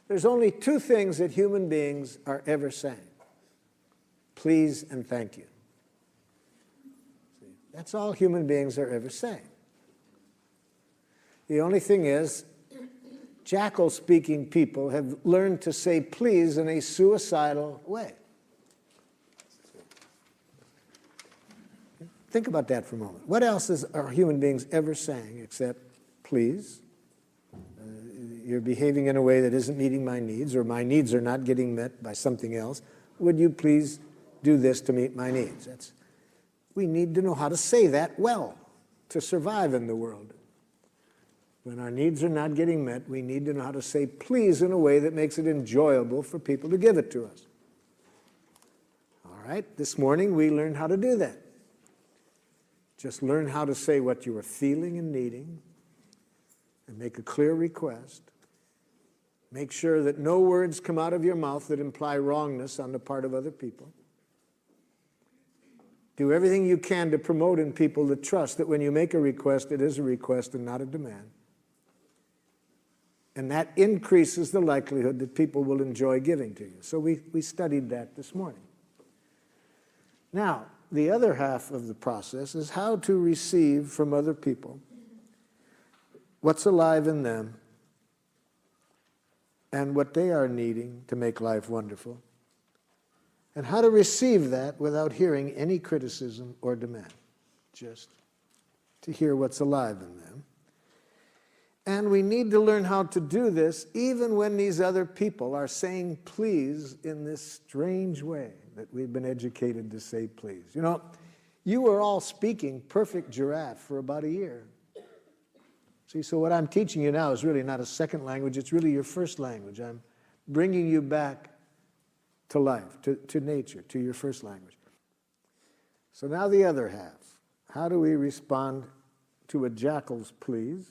There's only two things that human beings are ever saying: please and thank you. See, that's all human beings are ever saying. The only thing is, jackal-speaking people have learned to say please in a suicidal way. Think about that for a moment. What else are human beings ever saying except please? You're behaving in a way that isn't meeting my needs, or my needs are not getting met by something else. Would you please do this to meet my needs? We need to know how to say that well to survive in the world. When our needs are not getting met, we need to know how to say please in a way that makes it enjoyable for people to give it to us. All right, this morning we learned how to do that. Just learn how to say what you are feeling and needing, and make a clear request. Make sure that no words come out of your mouth that imply wrongness on the part of other people. Do everything you can to promote in people the trust that when you make a request, it is a request and not a demand. And that increases the likelihood that people will enjoy giving to you. So we studied that this morning. Now, the other half of the process is how to receive from other people what's alive in them and what they are needing to make life wonderful, and how to receive that without hearing any criticism or demand, just to hear what's alive in them. And we need to learn how to do this even when these other people are saying please in this strange way that we've been educated to say please. You know, you were all speaking perfect giraffe for about a year. See, so what I'm teaching you now is really not a second language, it's really your first language. I'm bringing you back to life, to nature, to your first language. So now the other half. How do we respond to a jackal's please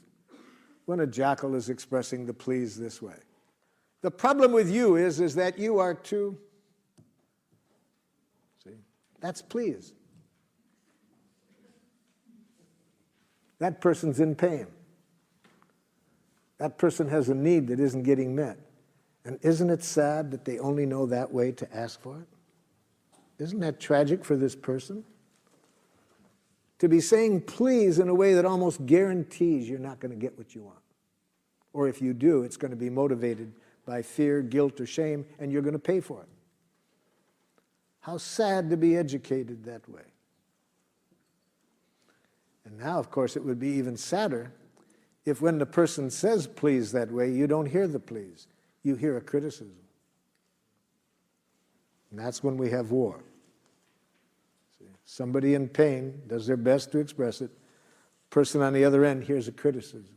when a jackal is expressing the please this way? The problem with you is that you are too, see, that's please. That person's in pain. That person has a need that isn't getting met. And isn't it sad that they only know that way to ask for it? Isn't that tragic for this person? To be saying please in a way that almost guarantees you're not going to get what you want. Or if you do, it's going to be motivated by fear, guilt, or shame, and you're going to pay for it. How sad to be educated that way. And now, of course, it would be even sadder if when the person says please that way, you don't hear the please. You hear a criticism. And that's when we have war. See, somebody in pain does their best to express it. Person on the other end hears a criticism.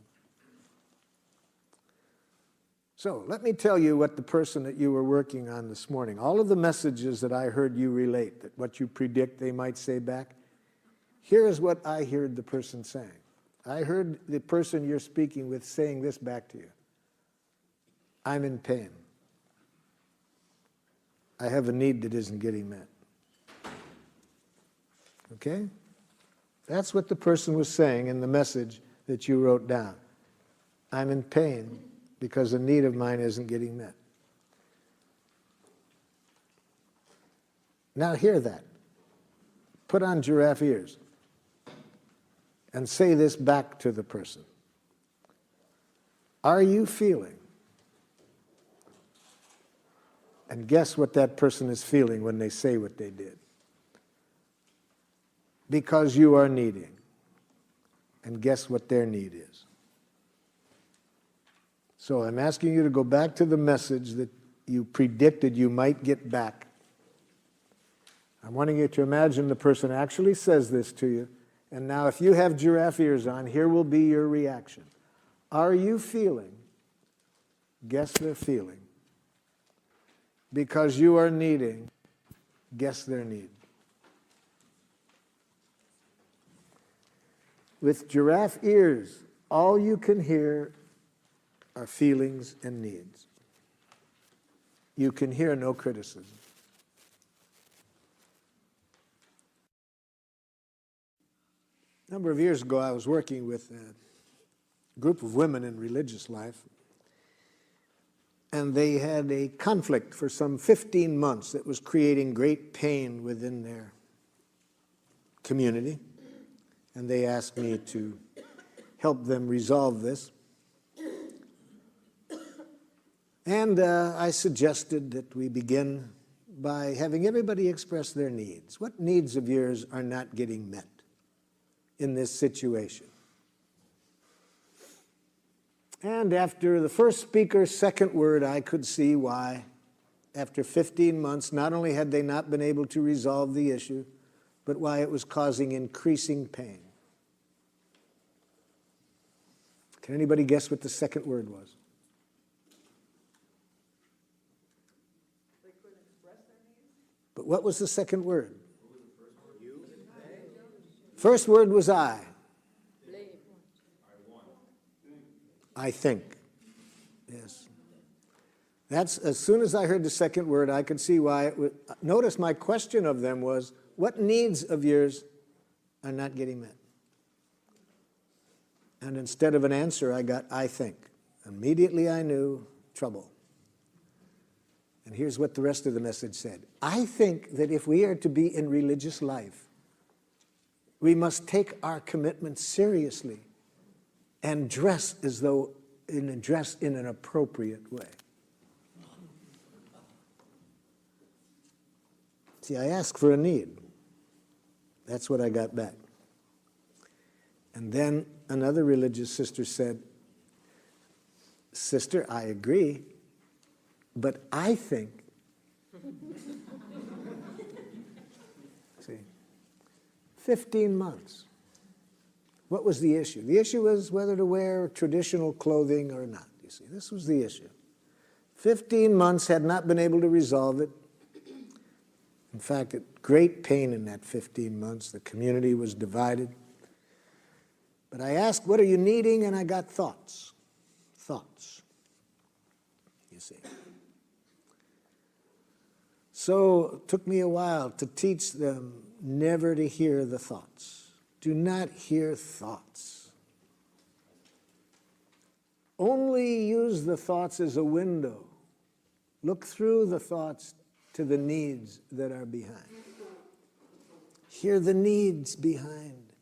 So let me tell you what the person that you were working on this morning, all of the messages that I heard you relate, that what you predict they might say back, here is what I heard the person saying. I heard the person you're speaking with saying this back to you. I'm in pain. I have a need that isn't getting met. Okay? That's what the person was saying in the message that you wrote down. I'm in pain because a need of mine isn't getting met. Now hear that. Put on giraffe ears and say this back to the person. Are you feeling? And guess what that person is feeling when they say what they did. Because you are needing. And guess what their need is. So I'm asking you to go back to the message that you predicted you might get back. I'm wanting you to imagine the person actually says this to you. And now if you have giraffe ears on, here will be your reaction. Are you feeling? Guess they're feeling. Because you are needing, guess their need. With giraffe ears, all you can hear are feelings and needs. You can hear no criticism. A number of years ago, I was working with a group of women in religious life. and they had a conflict for some 15 months that was creating great pain within their community, and they asked me to help them resolve this. And I suggested that we begin by having everybody express their needs. What needs of yours are not getting met in this situation? And after the first speaker's second word, I could see why, after 15 months, not only had they not been able to resolve the issue, but why it was causing increasing pain. Can anybody guess what the second word was? They couldn't express their needs? But what was the second word? First word was I. I think. Yes. That's, as soon as I heard the second word, I could see why it would. Notice my question of them was, what needs of yours are not getting met? And instead of an answer, I got, I think. Immediately I knew trouble. And here's what the rest of the message said. I think that if we are to be in religious life, we must take our commitment seriously and dress as though, dress in an appropriate way. See, I asked for a need. That's what I got back. And then another religious sister said, Sister, I agree, but I think. See, 15 months. What was the issue? The issue was whether to wear traditional clothing or not, you see. This was the issue. 15 months had not been able to resolve it. In fact, great pain in that 15 months. The community was divided. But I asked, what are you needing? And I got thoughts. Thoughts, you see. So it took me a while to teach them never to hear the thoughts. Do not hear thoughts. Only use the thoughts as a window. Look through the thoughts to the needs that are behind. Hear the needs behind.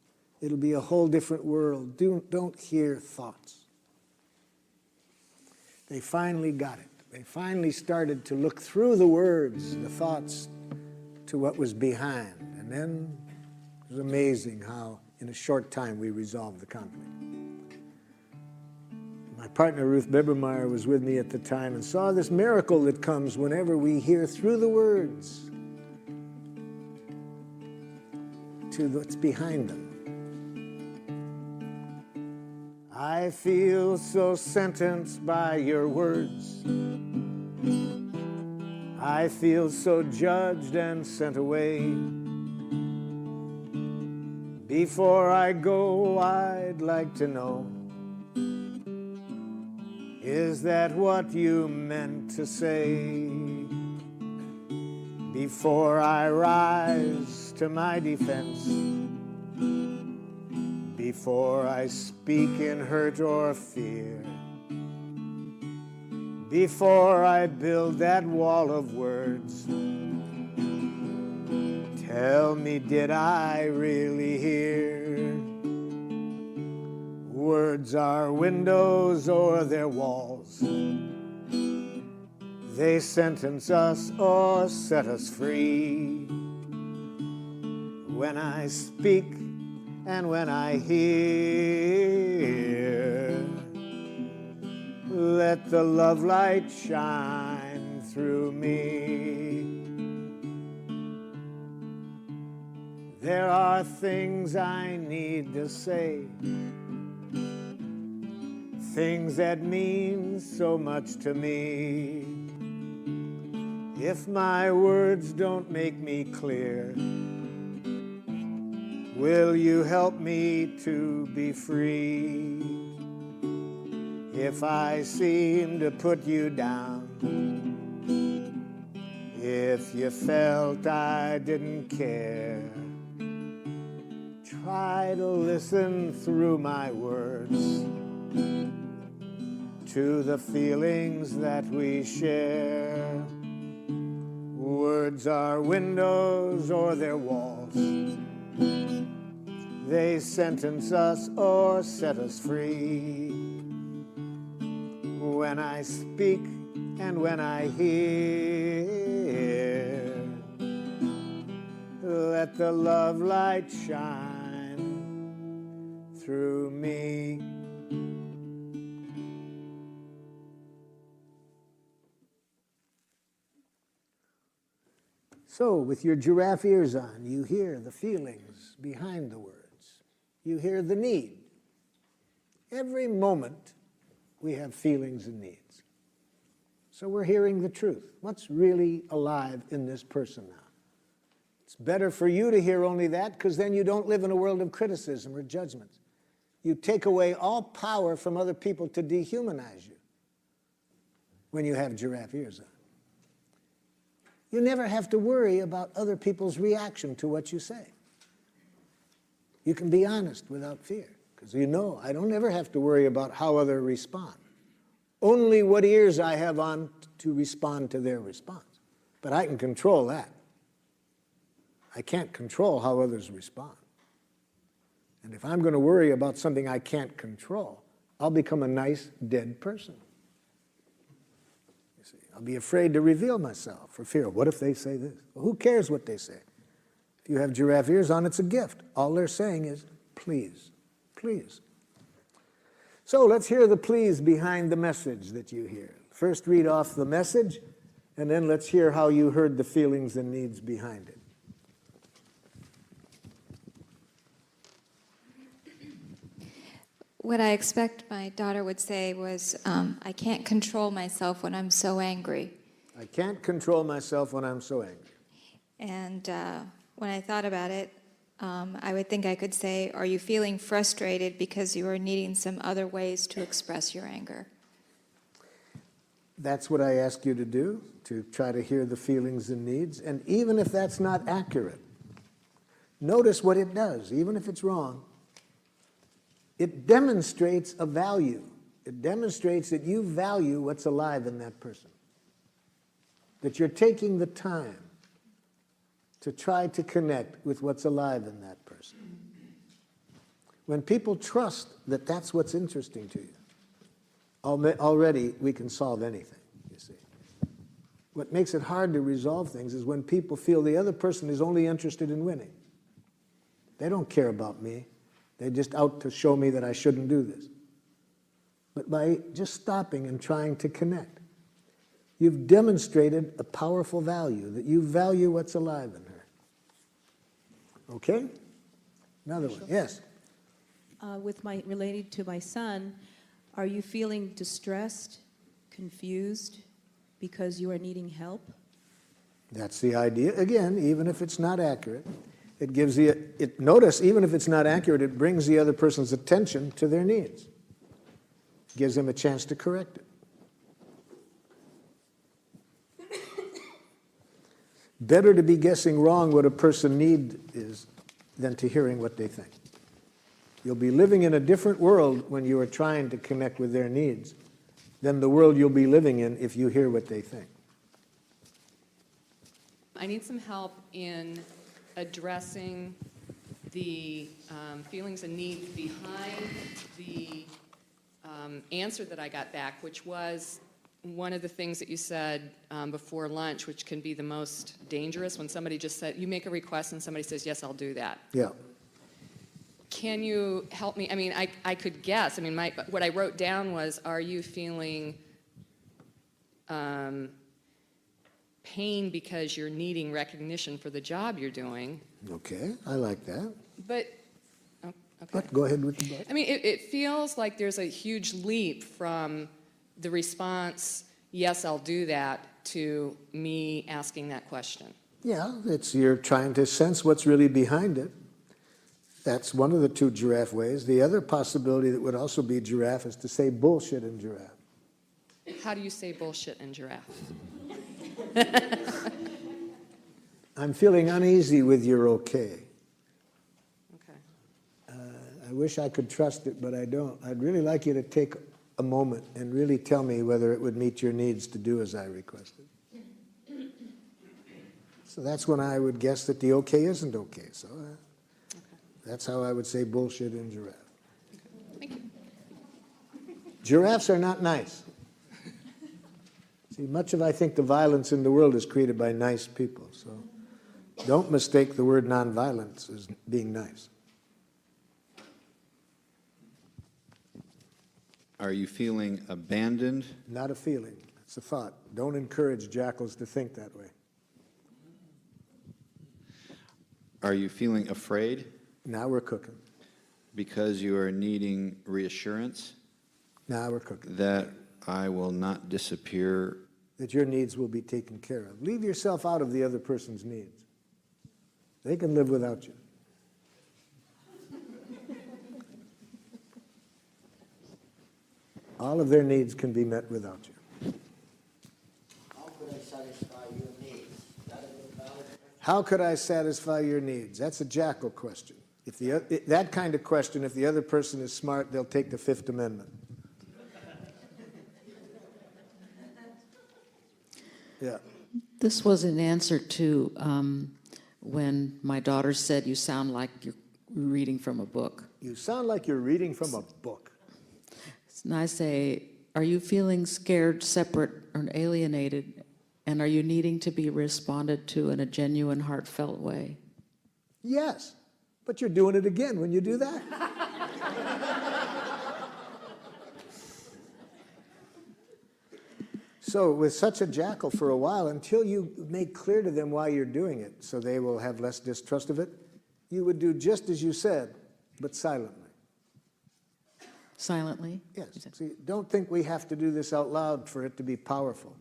It'll be a whole different world. Don't hear thoughts. They finally got it. They finally started to look through the words, the thoughts, to what was behind. And then it was amazing how, in a short time, we resolved the conflict. My partner, Ruth Bebermeyer, was with me at the time and saw this miracle that comes whenever we hear through the words to what's behind them. I feel so sentenced by your words. I feel so judged and sent away. Before I go, I'd like to know, is that what you meant to say? Before I rise to my defense, before I speak in hurt or fear, before I build that wall of words, tell me, did I really hear? Words are windows or they're walls. They sentence us or set us free. When I speak and when I hear, let the love light shine through me. There are things I need to say, things that mean so much to me. If my words don't make me clear, will you help me to be free? If I seem to put you down, if you felt I didn't care, try to listen through my words. to the feelings that we share. Words are windows or they're walls. They sentence us or set us free. When I speak and when I hear, let the love light shine through me. So, with your giraffe ears on, you hear the feelings behind the words. You hear the need. Every moment, we have feelings and needs. So we're hearing the truth. What's really alive in this person now? It's better for you to hear only that, because then you don't live in a world of criticism or judgments. You take away all power from other people to dehumanize you when you have giraffe ears on. You never have to worry about other people's reaction to what you say. You can be honest without fear, because you know I don't ever have to worry about how others respond. Only what ears I have on to respond to their response. But I can control that. I can't control how others respond. And if I'm going to worry about something I can't control, I'll become a nice, dead person. You see, I'll be afraid to reveal myself for fear. What if they say this? Well, who cares what they say? If you have giraffe ears on, it's a gift. All they're saying is, please, please. So let's hear the please behind the message that you hear. First read off the message, and then let's hear how you heard the feelings and needs behind it. What I expect my daughter would say was, I can't control myself when I'm so angry. I can't control myself when I'm so angry. And when I thought about it, I would think I could say, are you feeling frustrated because you are needing some other ways to express your anger? That's what I ask you to do, to try to hear the feelings and needs. And even if that's not accurate, notice what it does, even if it's wrong. It demonstrates a value. It demonstrates that you value what's alive in that person. That you're taking the time to try to connect with what's alive in that person. When people trust that that's what's interesting to you, already we can solve anything, you see. What makes it hard to resolve things is when people feel the other person is only interested in winning. They don't care about me. They're just out to show me that I shouldn't do this. But by just stopping and trying to connect, you've demonstrated a powerful value, that you value what's alive in her. Okay? Another one. Yes? Related to my son, are you feeling distressed, confused, because you are needing help? That's the idea. Again, even if it's not accurate, it gives notice, even if it's not accurate, it brings the other person's attention to their needs. Gives them a chance to correct it. Better to be guessing wrong what a person needs is than to hearing what they think. You'll be living in a different world when you are trying to connect with their needs than the world you'll be living in if you hear what they think. I need some help in addressing the feelings and needs behind the answer that I got back, which was one of the things that you said before lunch, which can be the most dangerous, when somebody just said, you make a request and somebody says, yes, I'll do that. Yeah. Can you help me? I mean, I could guess. I mean, what I wrote down was, are you feeling pain because you're needing recognition for the job you're doing? Okay, I like that. But, okay. But go ahead with the but. I mean, it feels like there's a huge leap from the response, yes, I'll do that, to me asking that question. Yeah, you're trying to sense what's really behind it. That's one of the two giraffe ways. The other possibility that would also be giraffe is to say bullshit in giraffe. How do you say bullshit in giraffe? I'm feeling uneasy with your okay. Okay. I wish I could trust it, but I don't. I'd really like you to take a moment and really tell me whether it would meet your needs to do as I requested. So that's when I would guess that the okay isn't okay. So that's how I would say bullshit in giraffe. Thank you. Giraffes are not nice. See, much of, I think, the violence in the world is created by nice people. So don't mistake the word nonviolence as being nice. Are you feeling abandoned? Not a feeling. It's a thought. Don't encourage jackals to think that way. Are you feeling afraid Now we're cooking. because you are needing reassurance Now we're cooking. that I will not disappear? That your needs will be taken care of. Leave yourself out of the other person's needs. They can live without you. All of their needs can be met without you. How could I satisfy your needs? That is a valid question. How could I satisfy your needs? That's a jackal question. That kind of question, if the other person is smart, they'll take the Fifth Amendment. Yeah. This was an answer to when my daughter said, "You sound like you're reading from a book." You sound like you're reading from a book. And I say, "Are you feeling scared, separate, or alienated? And are you needing to be responded to in a genuine, heartfelt way?" Yes, but you're doing it again when you do that. So with such a jackal for a while, until you make clear to them why you're doing it, so they will have less distrust of it, you would do just as you said, but silently. Silently? Yes. See, don't think we have to do this out loud for it to be powerful.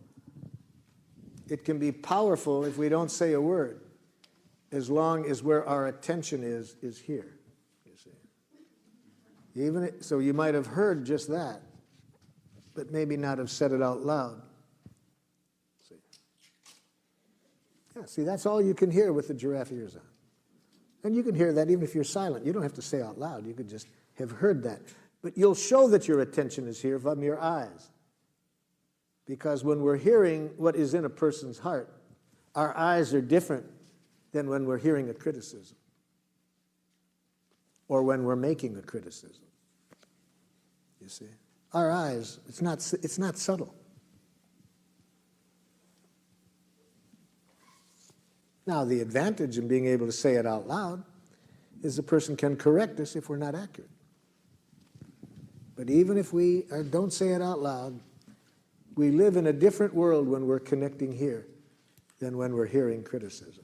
It can be powerful if we don't say a word, as long as where our attention is here, you see. So you might have heard just that, but maybe not have said it out loud. See? Yeah, see, that's all you can hear with the giraffe ears on. And you can hear that even if you're silent. You don't have to say out loud. You could just have heard that. But you'll show that your attention is here from your eyes. Because when we're hearing what is in a person's heart, our eyes are different than when we're hearing a criticism or when we're making a criticism. You see? Our eyes, it's not subtle. Now, the advantage in being able to say it out loud is the person can correct us if we're not accurate. But even if we don't say it out loud, we live in a different world when we're connecting here than when we're hearing criticism.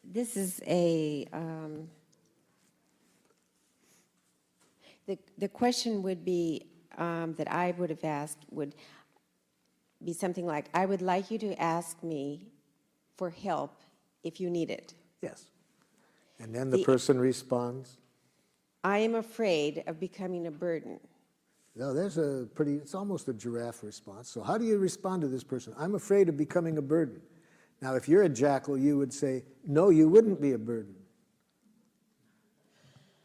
This is a, the question would be, that I would have asked would be something like, I would like you to ask me for help if you need it. Yes. And then the person responds. I am afraid of becoming a burden. No, it's almost a giraffe response. So how do you respond to this person? I'm afraid of becoming a burden. Now, if you're a jackal, you would say, no, you wouldn't be a burden.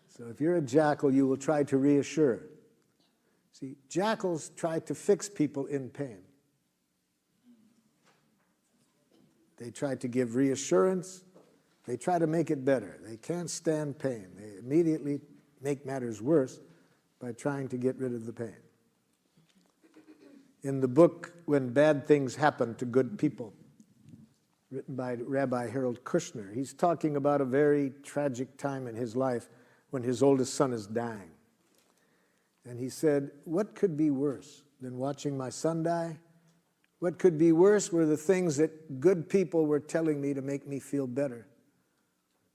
So if you're a jackal, you will try to reassure. See, jackals try to fix people in pain. They try to give reassurance. They try to make it better. They can't stand pain. They immediately make matters worse by trying to get rid of the pain. In the book, When Bad Things Happen to Good People, written by Rabbi Harold Kushner, he's talking about a very tragic time in his life when his oldest son is dying. And he said, what could be worse than watching my son die? What could be worse were the things that good people were telling me to make me feel better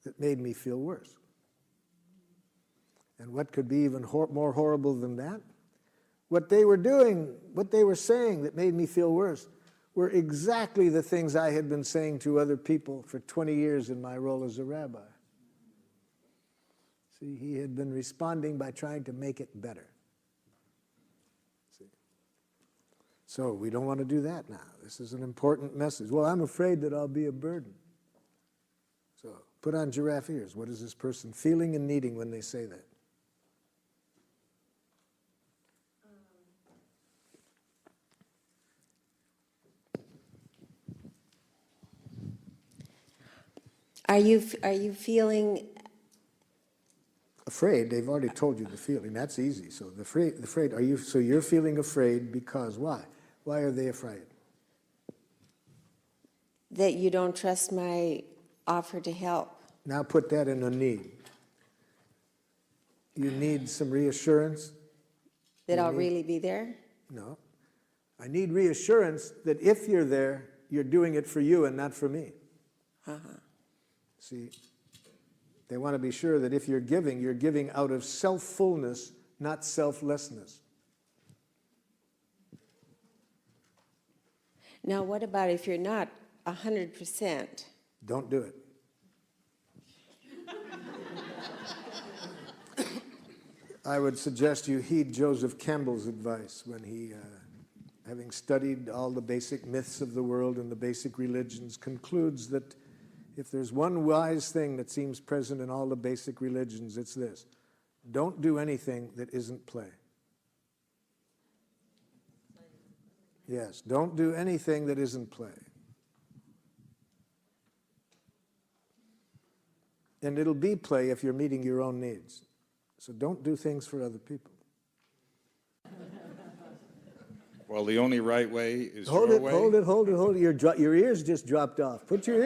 that made me feel worse. And what could be even more horrible than that? What they were doing, what they were saying that made me feel worse were exactly the things I had been saying to other people for 20 years in my role as a rabbi. See, he had been responding by trying to make it better. See? So we don't want to do that now. This is an important message. Well, I'm afraid that I'll be a burden. So put on giraffe ears. What is this person feeling and needing when they say that? Are you feeling, Afraid, they've already told you the feeling. That's easy. So the afraid, so you're feeling afraid because why? Why are they afraid? that you don't trust my offer to help? Now put that in a need. You need some reassurance? That I'll really be there? No. I need reassurance that if you're there, you're doing it for you and not for me. See, they want to be sure that if you're giving out of self-fullness, not selflessness. Now, what about if you're not 100%? Don't do it. I would suggest you heed Joseph Campbell's advice when he, having studied all the basic myths of the world and the basic religions, concludes that if there's one wise thing that seems present in all the basic religions, it's this: don't do anything that isn't play. Yes, don't do anything that isn't play. And it'll be play if you're meeting your own needs. So don't do things for other people. Well, the only right way is Hold your it, way. hold it, hold it, hold it. Your ears just dropped off. Put your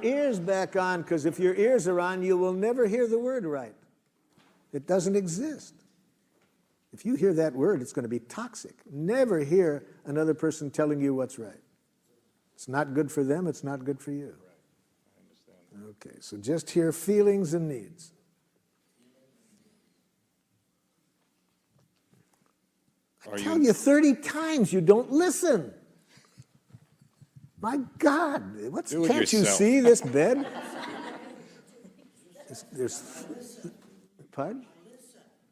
ears back on, because if your ears are on, you will never hear the word right. It doesn't exist. If you hear that word, it's going to be toxic. Never hear another person telling you what's right. It's not good for them, it's not good for you. Okay, so just hear feelings and needs. I tell you 30 times, you don't listen. My God, Do it can't you yourself. see this bed? Pardon?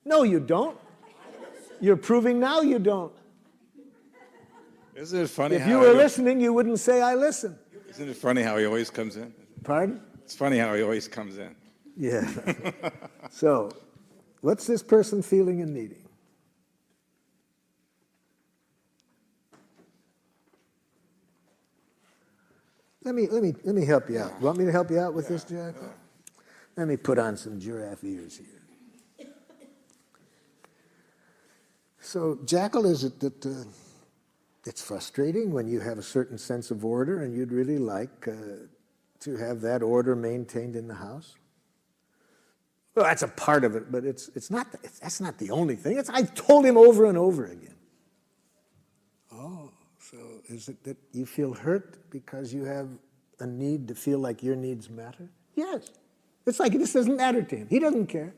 No, you don't. You're proving now you don't. Isn't it funny If how you were listening, you wouldn't say, I listen. Isn't it funny how he always comes in? Pardon? It's funny how he always comes in. Yeah. So, what's this person feeling and needing? Let me help you out. Want me to help you out with this, Jack? Let me put on some giraffe ears here. So, Jackal, is it that it's frustrating when you have a certain sense of order and you'd really like to have that order maintained in the house? Well, that's a part of it, but that's not the only thing. I've told him over and over again. Oh, so is it that you feel hurt because you have a need to feel like your needs matter? Yes. It's like this doesn't matter to him. He doesn't care.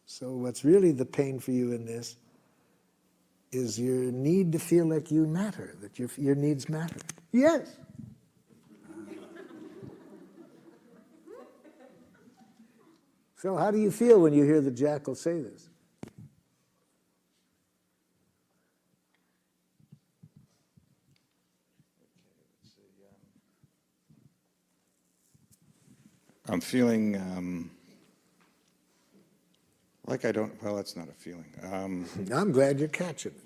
So what's really the pain for you in this is your need to feel like you matter, that your needs matter. Yes. So how do you feel when you hear the jackal say this? I'm feeling like I don't, well, that's not a feeling. I'm glad you're catching it.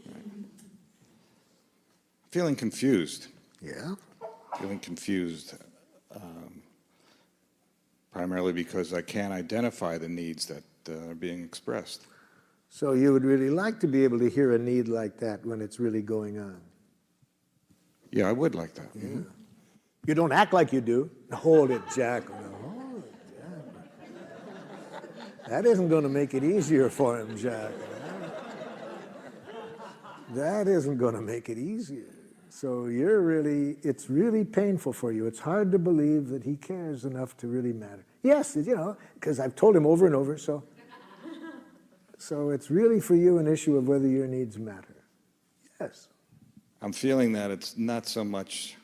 Feeling confused. Yeah? Feeling confused, primarily because I can't identify the needs that are being expressed. So you would really like to be able to hear a need like that when it's really going on? Yeah, I would like that. Yeah. You don't act like you do. Hold it, Jackal. Hold it, Jackal. That isn't going to make it easier for him, Jackal. That isn't going to make it easier. So it's really painful for you. It's hard to believe that he cares enough to really matter. Yes, because I've told him over and over, so it's really for you an issue of whether your needs matter. Yes. I'm feeling that it's not so much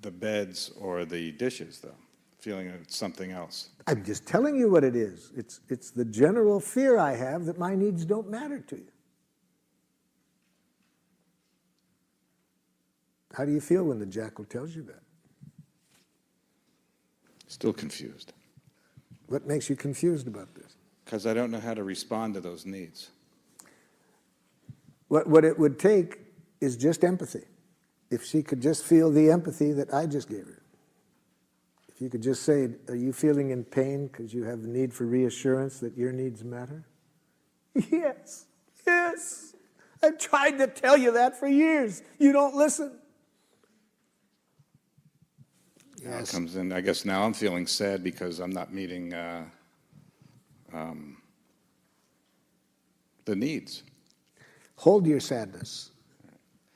the beds or the dishes, though. Feeling it's something else. I'm just telling you what it is. It's the general fear I have that my needs don't matter to you. How do you feel when the jackal tells you that? Still confused. What makes you confused about this? Because I don't know how to respond to those needs. What it would take is just empathy. if she could just feel the empathy that I just gave her. If you could just say, are you feeling in pain because you have the need for reassurance that your needs matter? Yes, yes. I've tried to tell you that for years. You don't listen. Now it comes in, I guess now I'm feeling sad because I'm not meeting the needs. Hold your sadness.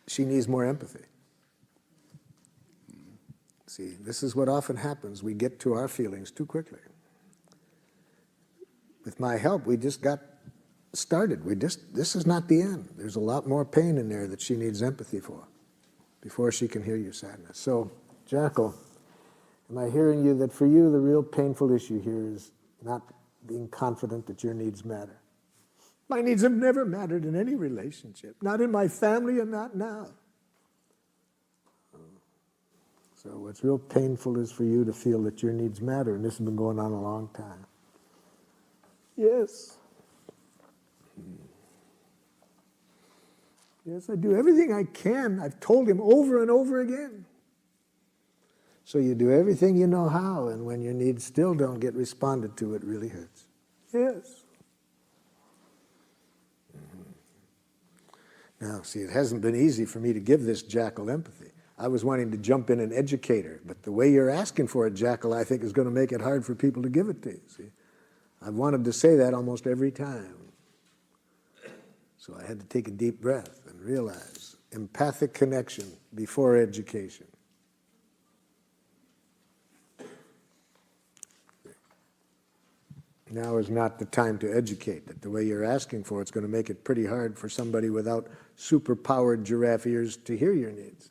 She needs more empathy. See, this is what often happens. We get to our feelings too quickly. With my help, we just got started. This is not the end. There's a lot more pain in there that she needs empathy for before she can hear your sadness. So, Jackal, am I hearing you that for you the real painful issue here is not being confident that your needs matter? My needs have never mattered in any relationship, not in my family and not now. So what's real painful is for you to feel that your needs matter, and this has been going on a long time. Yes. Yes, I do everything I can. I've told him over and over again. So you do everything you know how, and when your needs still don't get responded to, it really hurts. Yes. Now, see, it hasn't been easy for me to give this Jackal empathy. I was wanting to jump in and educate her, but the way you're asking for it, Jackal, I think is going to make it hard for people to give it to you. See, I've wanted to say that almost every time. So I had to take a deep breath and realize empathic connection before education. Now is not the time to educate. That the way you're asking for it's going to make it pretty hard for somebody without super-powered giraffe ears to hear your needs.